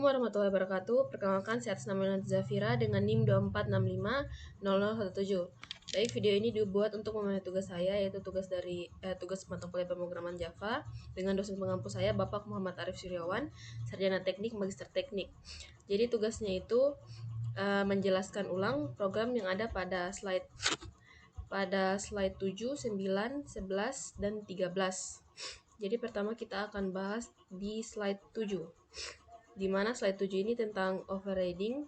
Assalamualaikum warahmatullahi wabarakatuh. Perkenalkan, saya atas nama Nat Zafira dengan NIM 24650017. Baik, video ini dibuat untuk memenuhi tugas saya, yaitu tugas mata kuliah pemrograman Java dengan dosen pengampu saya, Bapak Muhammad Arif Suryawan, Sarjana Teknik, Magister Teknik. Jadi tugasnya itu menjelaskan ulang program yang ada pada slide 7, 9, 11, dan 13. Jadi pertama kita akan bahas di slide 7. Di mana slide 7 ini tentang overriding,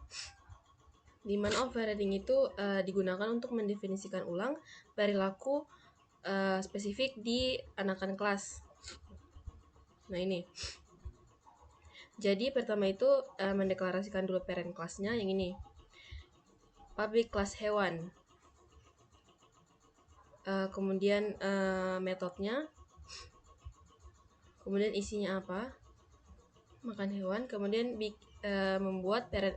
di mana overriding itu digunakan untuk mendefinisikan ulang perilaku spesifik di anakan kelas. Nah ini. Jadi pertama itu mendeklarasikan dulu parent kelasnya yang ini. Public class hewan. Kemudian metodenya. Kemudian isinya apa? Makan hewan. Kemudian membuat parent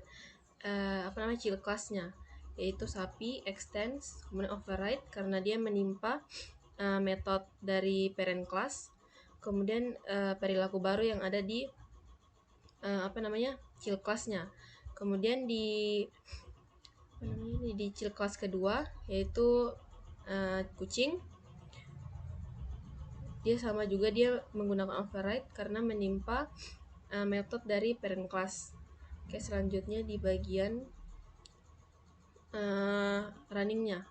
child class-nya, yaitu sapi, extends, kemudian override karena dia menimpa metode dari parent class, kemudian perilaku baru yang ada di child class-nya. Kemudian di child class kedua yaitu kucing, dia sama juga, dia menggunakan override karena menimpa metode dari parent class. Oke, selanjutnya di bagian runningnya.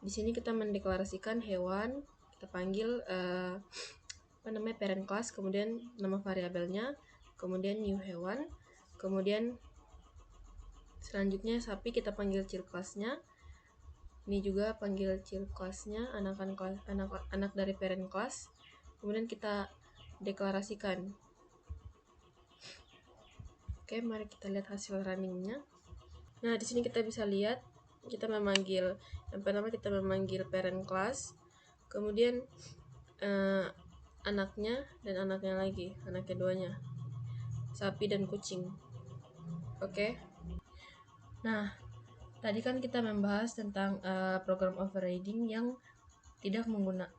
Di sini kita mendeklarasikan hewan, kita panggil parent class, kemudian nama variabelnya, kemudian new hewan, kemudian selanjutnya sapi kita panggil child class-nya. Ini juga panggil child class-nya, anak dari parent class. Kemudian kita deklarasikan. Oke, mari kita lihat hasil runningnya. Nah, di sini kita bisa lihat kita memanggil, yang pertama kita memanggil parent class, kemudian anaknya dan anaknya lagi, anak keduanya, sapi dan kucing. Oke. Nah, tadi kan kita membahas tentang program overriding yang tidak menggunakan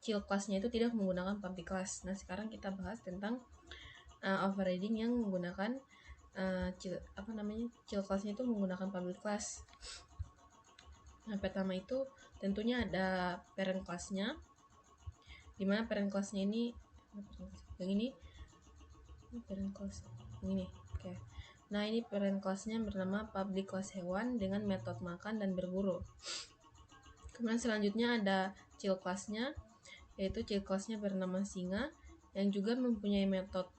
child class-nya itu tidak menggunakan public class. Nah, sekarang kita bahas tentang overriding yang menggunakan child class-nya itu menggunakan public class. Nah, pertama itu tentunya ada parent class-nya, dimana parent class-nya ini yang ini parent class yang ini. Oke. Nah, ini parent class-nya bernama public class hewan dengan metode makan dan berburu. Kemudian selanjutnya ada child class-nya, yaitu child class-nya bernama singa yang juga mempunyai metode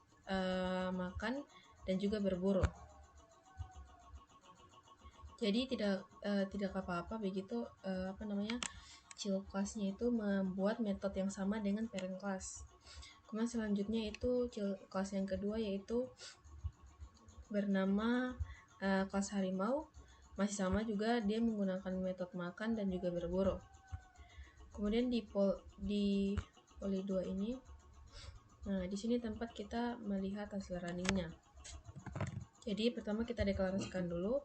makan dan juga berburu. Jadi tidak apa-apa begitu child class-nya itu membuat metode yang sama dengan parent class. Kemudian selanjutnya itu child class yang kedua, yaitu bernama kelas harimau, masih sama juga, dia menggunakan metode makan dan juga berburu. Kemudian di poli 2 ini, nah di sini tempat kita melihat hasil runningnya. Jadi pertama kita deklarasikan dulu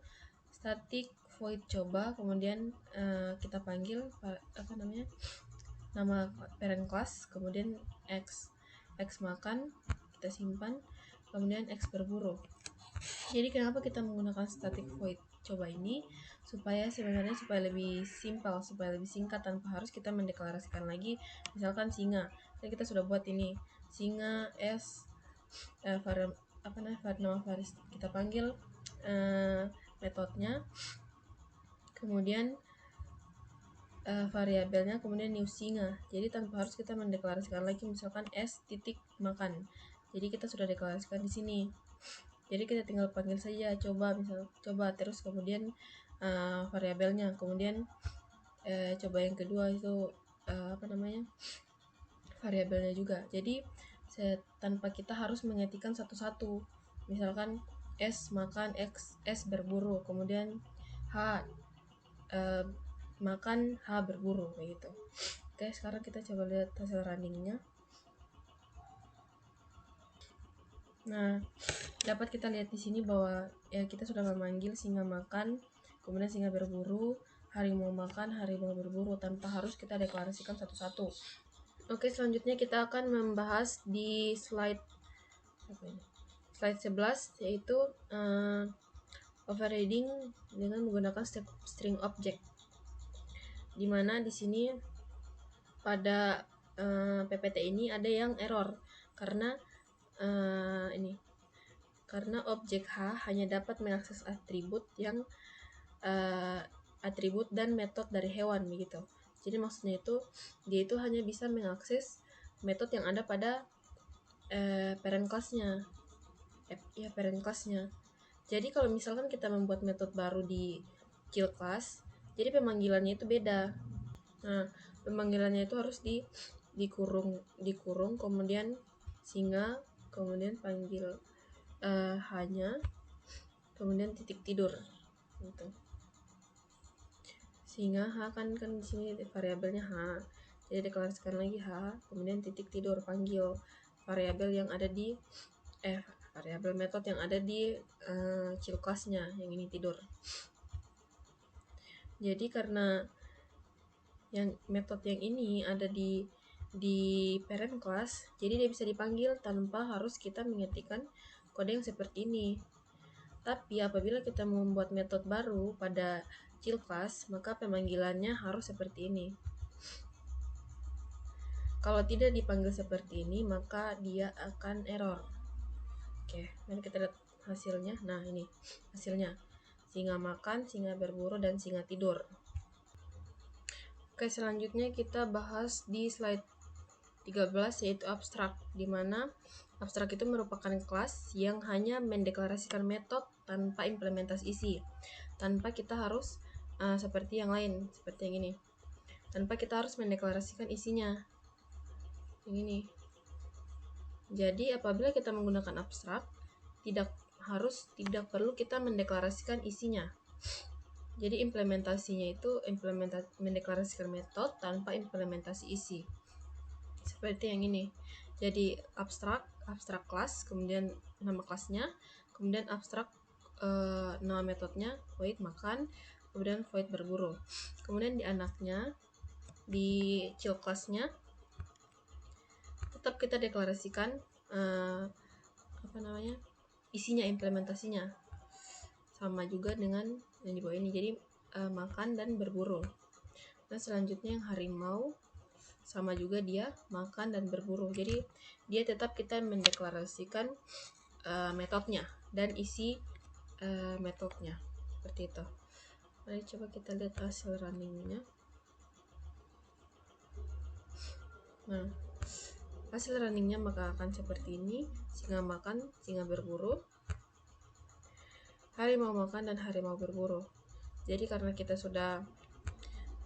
static void coba, kemudian kita panggil nama parent class, kemudian x makan, kita simpan, kemudian x berburu. Jadi kenapa kita menggunakan static void coba ini? Supaya lebih simpel, supaya lebih singkat tanpa harus kita mendeklarasikan lagi. Misalkan singa, kan kita sudah buat ini singa s nama varis, kita panggil metodenya, kemudian variabelnya, kemudian new singa. Jadi tanpa harus kita mendeklarasikan lagi misalkan s titik makan. Jadi kita sudah deklarasikan di sini. Jadi kita tinggal panggil saja coba terus, kemudian variabelnya, kemudian coba yang kedua itu variabelnya juga. Jadi tanpa kita harus mengetikkan satu-satu. Misalkan s makan, s berburu, kemudian h makan, h berburu, begitu. Oke, sekarang kita coba lihat hasil runningnya. Nah, dapat kita lihat di sini bahwa kita sudah memanggil singa makan, kemudian singa berburu, harimau makan, harimau berburu, tanpa harus kita deklarasikan satu-satu. Oke, selanjutnya kita akan membahas di slide slide 11 yaitu overriding dengan menggunakan string object, dimana di sini pada PPT ini ada yang error karena karena objek H hanya dapat mengakses atribut yang atribut dan metode dari hewan begitu. Jadi maksudnya itu dia itu hanya bisa mengakses metode yang ada pada parent class-nya. Parent class-nya. Jadi kalau misalkan kita membuat metode baru di child class, jadi pemanggilannya itu beda. Nah, pemanggilannya itu harus dikurung kemudian singa, kemudian panggil hanya, kemudian titik tidur gitu. Singa H kan di sini variabelnya H, jadi deklarasikan lagi H, kemudian titik tidur, panggil variabel yang ada di variabel metode yang ada di child class-nya, yang ini tidur. Jadi karena yang metode yang ini ada di parent class, jadi dia bisa dipanggil tanpa harus kita mengetikkan kode yang seperti ini. Tapi apabila kita membuat metode baru pada child class, maka pemanggilannya harus seperti ini. Kalau tidak dipanggil seperti ini, maka dia akan error. Oke, mari kita lihat hasilnya. Nah, ini hasilnya. Singa makan, singa berburu, dan singa tidur. Oke, selanjutnya kita bahas di slide 13 yaitu abstrak, di mana abstrak itu merupakan kelas yang hanya mendeklarasikan metode tanpa implementasi isi, tanpa kita harus seperti yang lain, seperti yang ini, tanpa kita harus mendeklarasikan isinya, yang ini. Jadi apabila kita menggunakan abstrak, tidak perlu kita mendeklarasikan isinya. Jadi implementasinya itu mendeklarasikan metode tanpa implementasi isi, seperti yang ini. Jadi abstrak kelas, kemudian nama kelasnya, kemudian abstrak nama metodenya void makan, kemudian void berburu. Kemudian di anaknya, di child class-nya tetap kita deklarasikan isinya, implementasinya sama juga dengan yang di bawah ini. Jadi makan dan berburu. Nah, selanjutnya yang harimau sama juga dia makan dan berburu. Jadi dia tetap kita mendeklarasikan metodenya dan isi metodenya, seperti itu. Mari coba kita lihat hasil runningnya. Nah, hasil runningnya maka akan seperti ini: singa makan, singa berburu, harimau makan, dan harimau berburu. Jadi karena kita sudah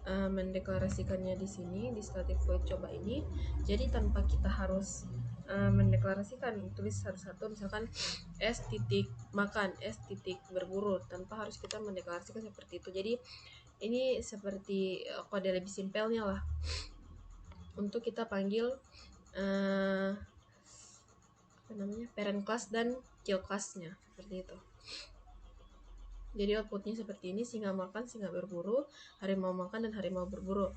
mendeklarasikannya di sini di static void coba ini, jadi tanpa kita harus mendeklarasikan tulis satu-satu, misalkan s titik makan, s titik berburu, tanpa harus kita mendeklarasikan seperti itu. Jadi ini seperti kode lebih simpelnya lah untuk kita panggil parent class dan child class-nya, seperti itu. Jadi outputnya seperti ini: singa makan, singa berburu, harimau makan, dan harimau berburu.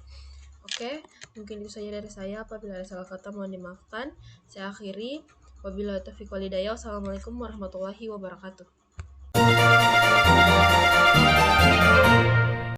Oke, mungkin itu saja dari saya. Apabila ada salah kata mohon dimaafkan. Saya akhiri. Wabillahi taufiq wal hidayah. Wassalamualaikum warahmatullahi wabarakatuh.